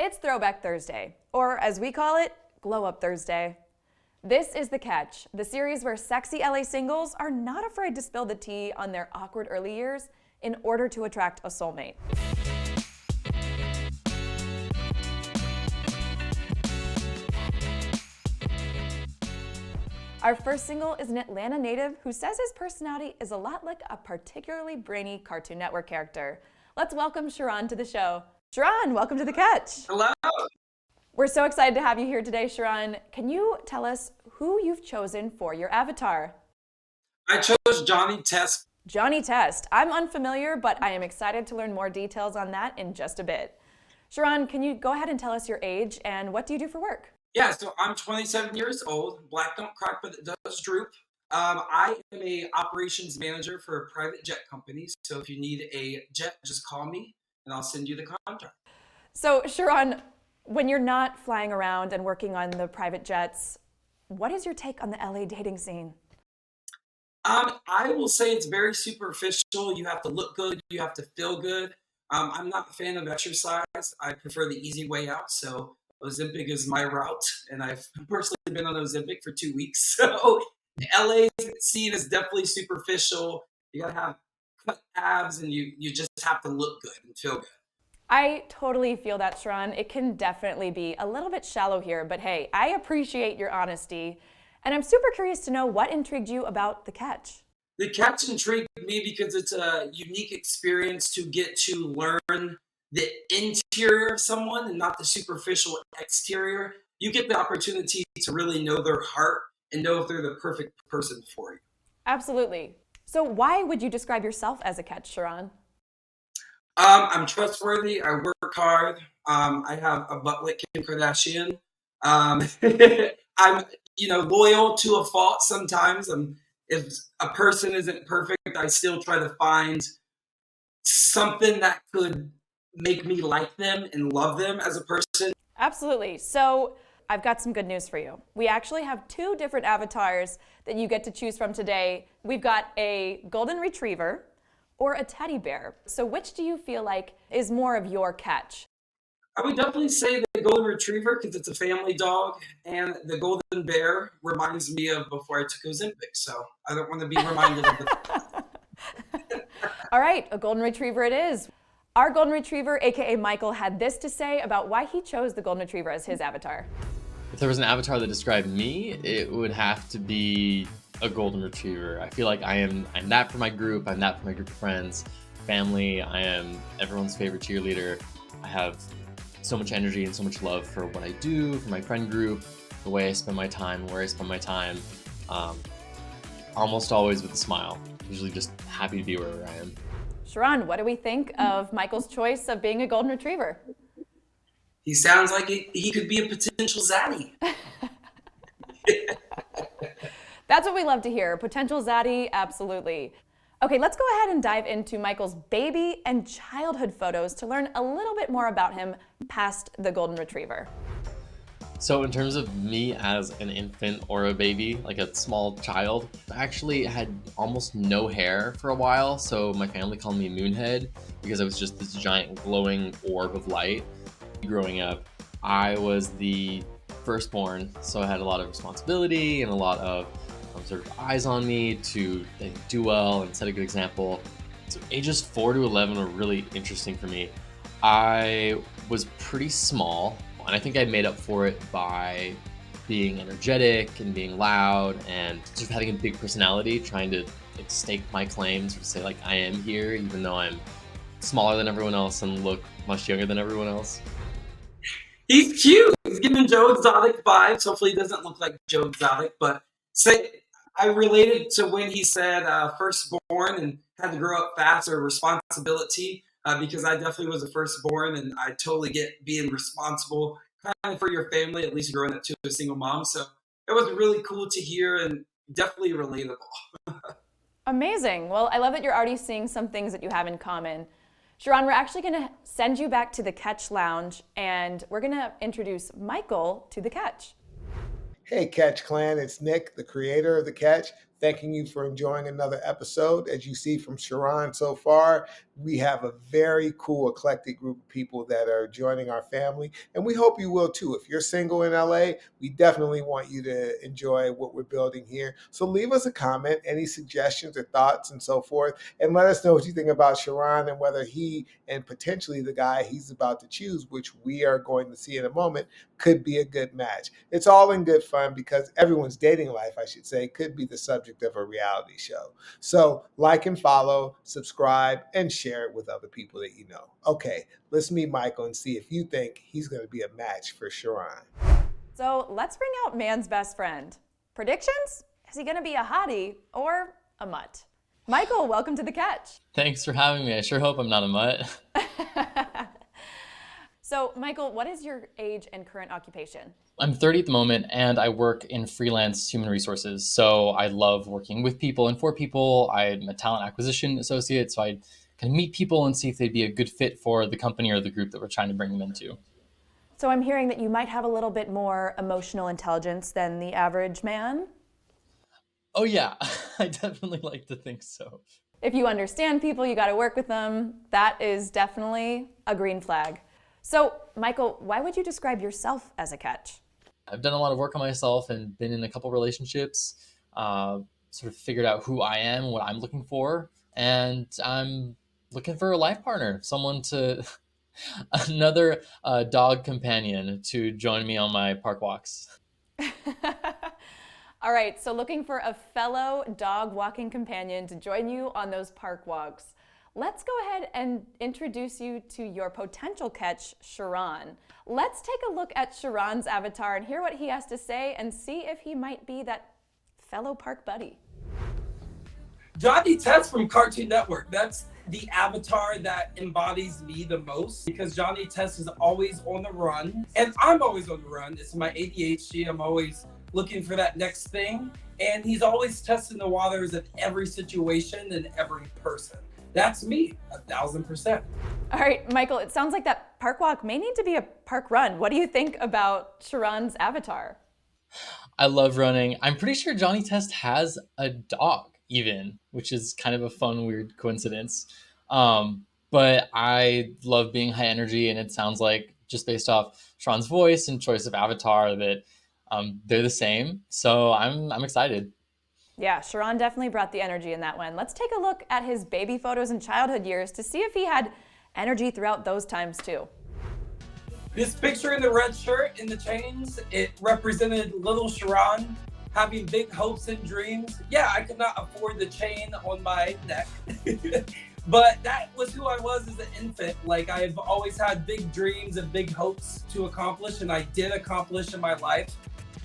It's Throwback Thursday, or as we call it, Glow Up Thursday. This is The Catch, the series where sexy LA singles are not afraid to spill the tea on their awkward early years in order to attract a soulmate. Our first single is an Atlanta native who says his personality is a lot like a particularly brainy Cartoon Network character. Let's welcome Sherron to the show. Sherron, welcome to The Catch. Hello. We're so excited to have you here today, Sherron. Can you tell us who you've chosen for your avatar? I chose Johnny Test. Johnny Test. I'm unfamiliar, but I am excited to learn more details on that in just a bit. Sherron, can you go ahead and tell us your age and what do you do for work? Yeah, so I'm 27 years old. Black don't crack, but it does droop. I am a operations manager for a private jet company. So if you need a jet, just call me and I'll send you the contract. So, Sherron, when you're not flying around and working on the private jets, what is your take on the LA dating scene? I will say it's very superficial. You have to look good. You have to feel good. I'm not a fan of exercise. I prefer the easy way out. So Ozempic is my route. And I've personally been on Ozempic for 2 weeks. So the LA scene is definitely superficial. You got to have cut abs and you just have to look good and feel good. I totally feel that, Sherron. It can definitely be a little bit shallow here, but hey, I appreciate your honesty. And I'm super curious to know what intrigued you about The Catch. The Catch intrigued me because it's a unique experience to get to learn the interior of someone and not the superficial exterior. You get the opportunity to really know their heart and know if they're the perfect person for you. Absolutely. So why would you describe yourself as a catch, Sherron? I'm trustworthy. I work hard. I have a butt like Kim Kardashian. I'm, loyal to a fault sometimes. If a person isn't perfect, I still try to find something that could make me like them and love them as a person. Absolutely. So I've got some good news for you. We actually have 2 different avatars that you get to choose from today. We've got a golden retriever or a teddy bear. So which do you feel like is more of your catch? I would definitely say the golden retriever because it's a family dog, and the golden bear reminds me of before I took Ozempic, so I don't want to be reminded of the All right, a golden retriever it is. Our golden retriever, aka Michael, had this to say about why he chose the golden retriever as his avatar. If there was an avatar that described me, it would have to be a golden retriever. I feel like I'm that for my group, I'm that for my group of friends, family, I am everyone's favorite cheerleader. I have so much energy and so much love for what I do, for my friend group, the way I spend my time, where I spend my time, almost always with a smile. Usually just happy to be wherever I am. Sherron, what do we think of Michael's choice of being a golden retriever? He sounds like he could be a potential zaddy. That's what we love to hear. Potential zaddy, absolutely. Okay, let's go ahead and dive into Michael's baby and childhood photos to learn a little bit more about him past the golden retriever. So in terms of me as an infant or a baby, like a small child, I actually had almost no hair for a while. So my family called me Moonhead because I was just this giant glowing orb of light. Growing up, I was the firstborn, so I had a lot of responsibility and a lot of sort of eyes on me to do well and set a good example. So ages 4 to 11 were really interesting for me. I was pretty small, and I think I made up for it by being energetic and being loud and sort of having a big personality, trying to stake my claims or say I am here, even though I'm smaller than everyone else and look much younger than everyone else. He's cute. He's giving Joe Exotic vibes. Hopefully he doesn't look like Joe Exotic, but I related to when he said firstborn and had to grow up fast or responsibility because I definitely was a firstborn and I totally get being responsible kind of for your family, at least growing up to a single mom. So it was really cool to hear and definitely relatable. Amazing. Well, I love that you're already seeing some things that you have in common. Sherron, we're actually going to send you back to the Catch Lounge and we're going to introduce Michael to the Catch. Hey, Catch Clan, it's Nick, the creator of The Catch. thanking you for enjoying another episode. As you see from Sherron so far, we have a very cool, eclectic group of people that are joining our family, and we hope you will too. If you're single in LA, we definitely want you to enjoy what we're building here. So leave us a comment, any suggestions or thoughts and so forth, and let us know what you think about Sherron and whether he and potentially the guy he's about to choose, which we are going to see in a moment, could be a good match. It's all in good fun because everyone's dating life, I should say, could be the subject of a reality show. So like and follow, subscribe, and share it with other people that you know. Okay, let's meet Michael and see if you think he's going to be a match for Sherron. So let's bring out man's best friend. Predictions? Is he going to be a hottie or a mutt? Michael, welcome to The Catch. Thanks for having me. I sure hope I'm not a mutt. So, Michael, what is your age and current occupation? I'm 30 at the moment, and I work in freelance human resources. So I love working with people and for people. I'm a talent acquisition associate, so I can meet people and see if they'd be a good fit for the company or the group that we're trying to bring them into. So I'm hearing that you might have a little bit more emotional intelligence than the average man. Oh yeah, I definitely like to think so. If you understand people, you got to work with them. That is definitely a green flag. So, Michael, why would you describe yourself as a catch? I've done a lot of work on myself and been in a couple relationships, sort of figured out who I am and what I'm looking for. And I'm looking for a life partner, someone to, another dog companion to join me on my park walks. All right, so looking for a fellow dog walking companion to join you on those park walks. Let's go ahead and introduce you to your potential catch, Sherron. Let's take a look at Sherron's avatar and hear what he has to say and see if he might be that fellow park buddy. Johnny Test from Cartoon Network. That's the avatar that embodies me the most because Johnny Test is always on the run and I'm always on the run. It's my ADHD. I'm always looking for that next thing. And he's always testing the waters of every situation and every person. That's me, 1,000%. All right, Michael, it sounds like that park walk may need to be a park run. What do you think about Sherron's avatar? I love running. I'm pretty sure Johnny Test has a dog even, which is kind of a fun, weird coincidence. But I love being high energy, and it sounds like, just based off Sherron's voice and choice of avatar, that they're the same. So I'm excited. Yeah, Sherron definitely brought the energy in that one. Let's take a look at his baby photos and childhood years to see if he had energy throughout those times too. This picture in the red shirt and the chains, it represented little Sherron having big hopes and dreams. Yeah, I could not afford the chain on my neck, but that was who I was as an infant. Like, I've always had big dreams and big hopes to accomplish, and I did accomplish in my life.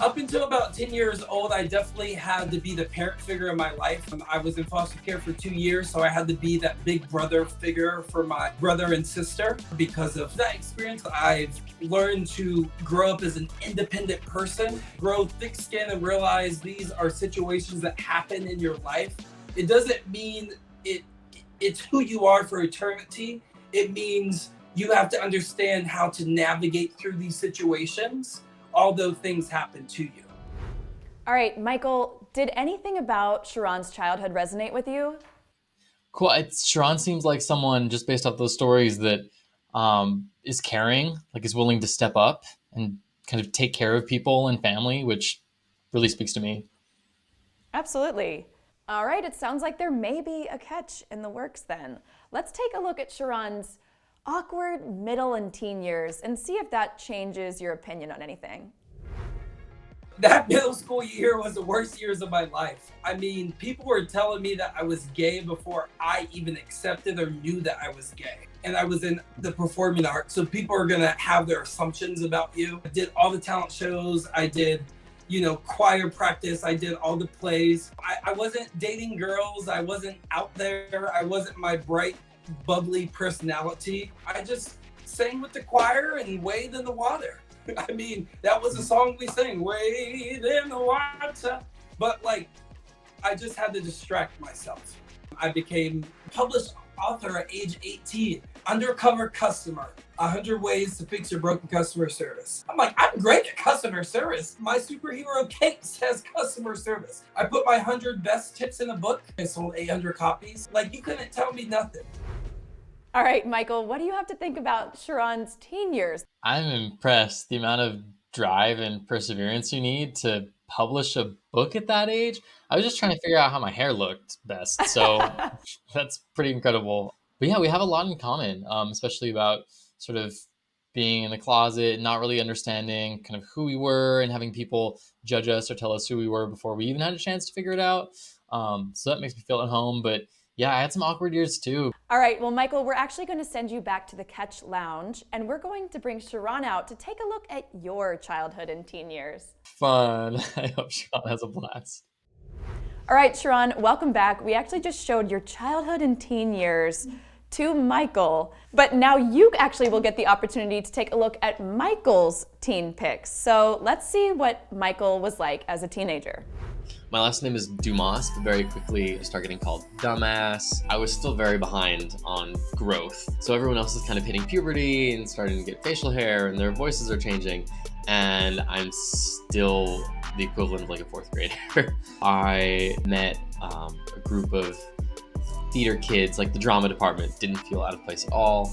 Up until about 10 years old, I definitely had to be the parent figure in my life. I was in foster care for 2 years, so I had to be that big brother figure for my brother and sister. Because of that experience, I've learned to grow up as an independent person, grow thick skin, and realize these are situations that happen in your life. It doesn't mean it's who you are for eternity. It means you have to understand how to navigate through these situations, although things happen to you. All right, Michael, did anything about Sherron's childhood resonate with you? Cool. Sherron seems like someone, just based off those stories, that is caring, like is willing to step up and kind of take care of people and family, which really speaks to me. Absolutely. All right, it sounds like there may be a catch in the works then. Let's take a look at Sherron's awkward middle and teen years and see if that changes your opinion on anything. That middle school year was the worst years of my life. I mean, people were telling me that I was gay before I even accepted or knew that I was gay. And I was in the performing arts, so people are gonna have their assumptions about you. I did all the talent shows, I did, choir practice, I did all the plays. I wasn't dating girls, I wasn't out there, I wasn't my bright, bubbly personality. I just sang with the choir and waded in the water. I mean, that was a song we sang, wade in the water. But I just had to distract myself. I became published author at age 18, undercover customer, 100 ways to fix your broken customer service. I'm like, I'm great at customer service. My superhero cape says customer service. I put my 100 best tips in a book. I sold 800 copies. Like, you couldn't tell me nothing. All right, Michael, what do you have to think about Sherron's teen years? I'm impressed the amount of drive and perseverance you need to publish a book at that age. I was just trying to figure out how my hair looked best, so that's pretty incredible. But yeah, we have a lot in common, especially about sort of being in the closet, not really understanding kind of who we were and having people judge us or tell us who we were before we even had a chance to figure it out. So that makes me feel at home. But yeah, I had some awkward years too. All right, well, Michael, we're actually going to send you back to the Catch Lounge, and we're going to bring Sherron out to take a look at your childhood and teen years. Fun. I hope Sherron has a blast. All right, Sherron, welcome back. We actually just showed your childhood and teen years to Michael, but now you actually will get the opportunity to take a look at Michael's teen pics. So let's see what Michael was like as a teenager. My last name is Dumas, but very quickly I started getting called dumbass. I was still very behind on growth. So everyone else is kind of hitting puberty and starting to get facial hair and their voices are changing. And I'm still the equivalent of like a fourth grader. I met a group of theater kids, like the drama department, didn't feel out of place at all.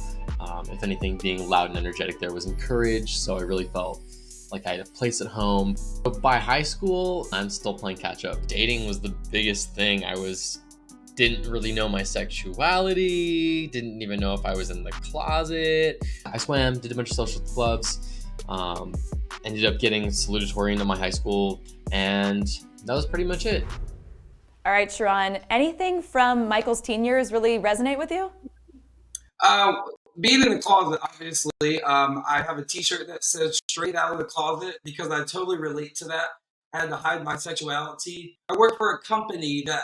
If anything, being loud and energetic there was encouraged. So I really felt like I had a place at home. But by high school, I'm still playing catch up. Dating was the biggest thing. Didn't really know my sexuality, didn't even know if I was in the closet. I swam, did a bunch of social clubs, ended up getting salutatorian in my high school, and that was pretty much it. All right, Sherron, anything from Michael's teen years really resonate with you? Being in the closet, obviously, I have a t-shirt that says straight out of the closet because I totally relate to that. I had to hide my sexuality. I worked for a company that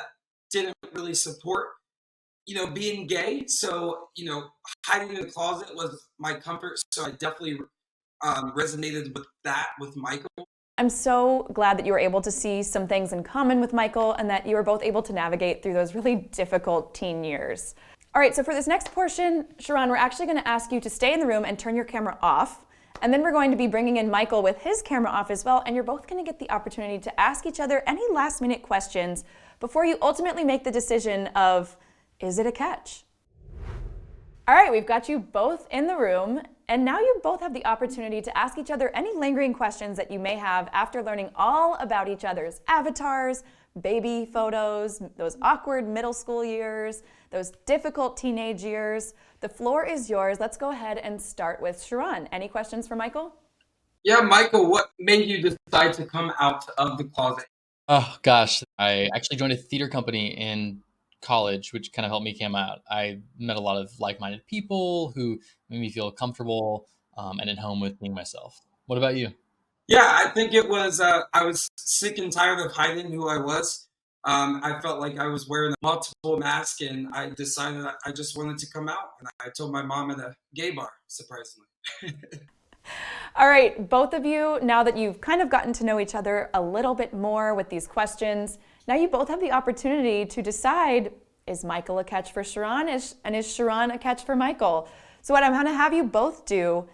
didn't really support, being gay. So, hiding in the closet was my comfort. So I definitely resonated with that with Michael. I'm so glad that you were able to see some things in common with Michael and that you were both able to navigate through those really difficult teen years. All right, so for this next portion, Sherron, we're actually going to ask you to stay in the room and turn your camera off. And then we're going to be bringing in Michael with his camera off as well. And you're both going to get the opportunity to ask each other any last minute questions before you ultimately make the decision of, is it a catch? All right, we've got you both in the room. And now you both have the opportunity to ask each other any lingering questions that you may have after learning all about each other's avatars, baby photos, those awkward middle school years, those difficult teenage years. The floor is yours. Let's go ahead and start with Sherron. Any questions for Michael? Yeah, Michael, what made you decide to come out of the closet? Oh gosh, I actually joined a theater company in college, which kind of helped me come out. I met a lot of like-minded people who made me feel comfortable and at home with being myself. What about you? Yeah, I think it was, I was sick and tired of hiding who I was. I felt like I was wearing a multiple mask, and I decided that I just wanted to come out. And I told my mom at a gay bar, surprisingly. All right, both of you, now that you've kind of gotten to know each other a little bit more with these questions, now you both have the opportunity to decide, is Michael a catch for Sherron, and is Sherron a catch for Michael? So what I'm going to have you both do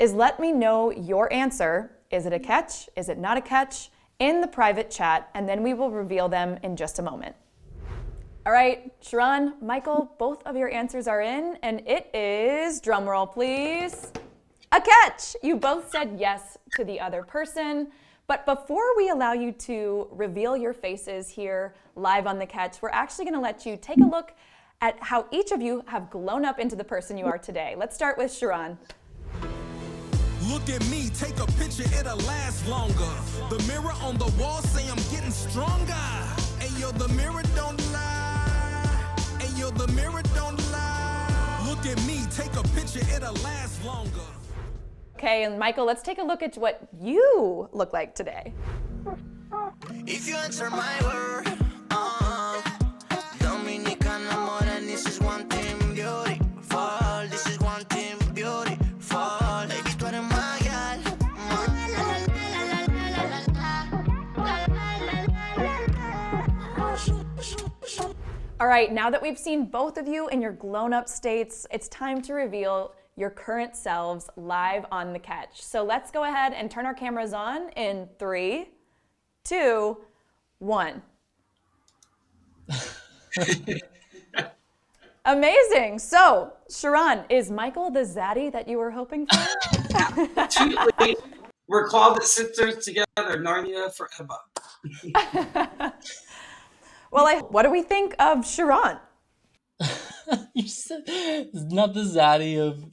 is let me know your answer. Is it a catch? Is it not a catch? In the private chat, and then we will reveal them in just a moment. All right, Sherron, Michael, both of your answers are in, and it is, drum roll please, a catch. You both said yes to the other person, but before we allow you to reveal your faces here live on The Catch, we're actually gonna let you take a look at how each of you have grown up into the person you are today. Let's start with Sherron. Look at me, take a picture, it'll last longer. The mirror on the wall say I'm getting stronger. Ayo, the mirror don't lie. Ayo, the mirror don't lie. Look at me, take a picture, it'll last longer. Okay, and Michael, let's take a look at what you look like today. If you answer my word, Dominican amor, and this is one team beautiful. This is one team beautiful. Baby, tú eres my gal. All right, now that we've seen both of you in your grown-up states, it's time to reveal your current selves live on The Catch. So let's go ahead and turn our cameras on in 3, 2, 1. Amazing. So, Sherron, is Michael the zaddy that you were hoping for? Too late. We're called sisters together, Narnia forever. Well, what do we think of Sherron? You said it's not the zaddy of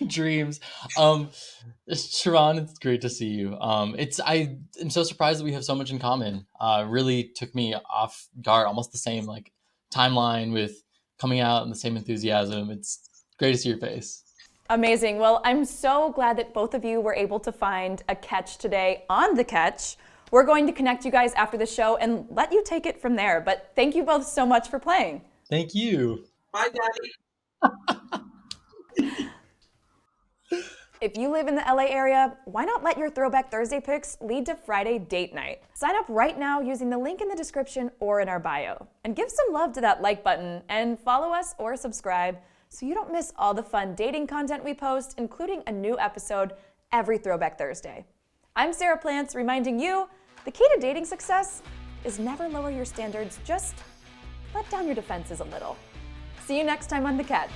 dreams. Sherron, it's great to see you. I am so surprised that we have so much in common. Really took me off guard. Almost the same like timeline with coming out and the same enthusiasm. It's great to see your face. Amazing. Well, I'm so glad that both of you were able to find a catch today on The Catch. We're going to connect you guys after the show and let you take it from there. But thank you both so much for playing. Thank you. Bye, Daddy. If you live in the LA area, why not let your Throwback Thursday picks lead to Friday date night? Sign up right now using the link in the description or in our bio. And give some love to that like button and follow us or subscribe so you don't miss all the fun dating content we post, including a new episode every Throwback Thursday. I'm Sarah Plants, reminding you, the key to dating success is never lower your standards, just let down your defenses a little. See you next time on The Catch.